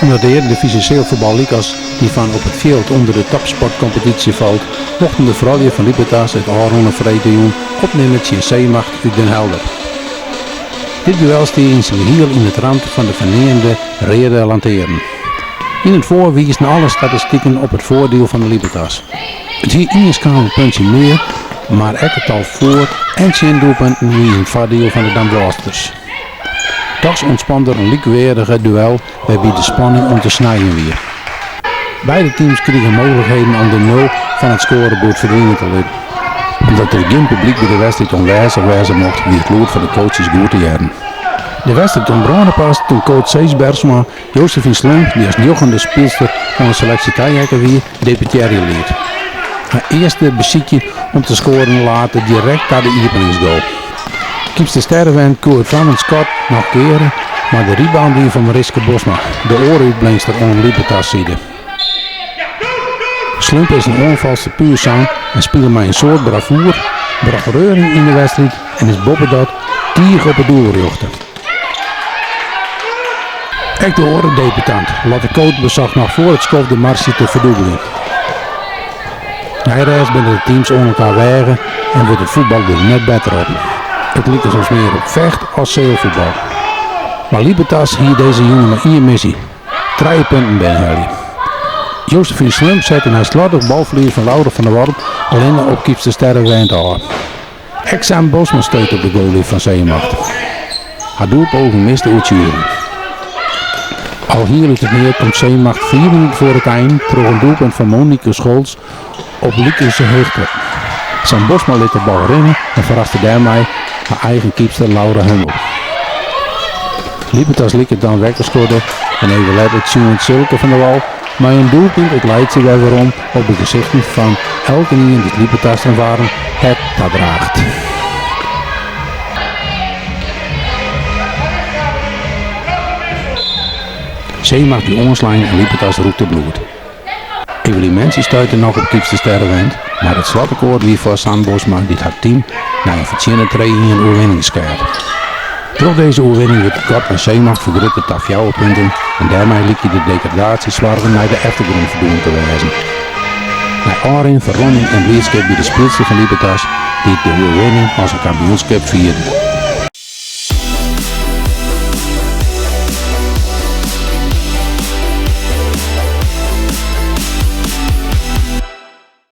Omdat de Eredivisie Zeelvoetballigas die van op het veld onder de topsportcompetitie valt, mochten de vrouwen van Libertas het Aarhonne Vredejoen opnemen tegen Zeemacht uit Den Helder. Dit duel steeg in zijn geheel in het rand van de verneemde rode lantaarn. In het voor wijzen alle statistieken op het voordeel van de Libertas. Het hier één puntje meer, maar ook het al voor en zijn doelpunten wie in het voordeel van de Damblasters. Toch ontspande er een likwaardige duel waarbij de spanning om te snijden weer. Beide teams kregen mogelijkheden om de 0 van het scorebord verdwijnen te laten. Omdat er geen publiek bij de wedstrijd onwijzig wezen mocht, wie het lood van de coaches goed te jaren. De wedstrijd ontbrandde pas toen coach Cees Bergsma Josephine Slump, die als jochende speelster van de selectie kajakken weer, deputaire leed. Haar eerste beziekje om te scoren later direct naar de openingsgoal. Kiepste sterrenwend Koert van Scott nog keren, maar de rebound die van Mariska Bosma, de ooruitblinkster on Libertas zijde. Slump is een onvalste puurzang en speelde met een soort bravoer, bracht reuring in de wedstrijd en is bobbedat tieg op het doel richten. Ek de orendebutant, laat de coach bezocht nog voor het skof de marge te verdubbelen. Hij reist binnen de teams onder elkaar wegen en wordt het voetbal er net beter op. Het lijkt soms meer op vecht als zeilvoetbal. Maar Libertas hier deze jongen maar 1 missie. 3 punten binnenhalen. Josephine Slump zette een slordig balverlies van Laura van der Worp alleen op kiepste sterrenwend aan. Exam Bosma steut op de goalie van Zeemacht. Haar doelpoging miste uitzuren. Al hier is het neer komt Zeemacht 4 minuten voor het eind terug een doelpunt van Monique Scholz op Liekense hoogte. Zijn Bosma liet de bal rennen en verraste daarmee haar eigen keepster Laura Hummel. Libertas liet het dan weggescoord en even later het zulke van de wal, maar een doelpunt het leidt zich weer om op de gezichten van elke die in dit Libertas dan waren het dat draagt. Zeemacht die onslijn en Libertas roept de bloed. Evaluatie stuitte nog op kiepste sterrenwend, maar het slotakkoord wie voor San Bosma dit haar team naar een verdiende training en overwinning schaart. Door deze overwinning werd de kort van Zeemacht verdrukt tot 4 punten en daarmee liep hij de degradatiezorgen naar de achtergrond verdoen te wijzen. Na aanrin, verronding en blijdschap bij de speelster van Libertas die de overwinning als een kampioenschap vierde.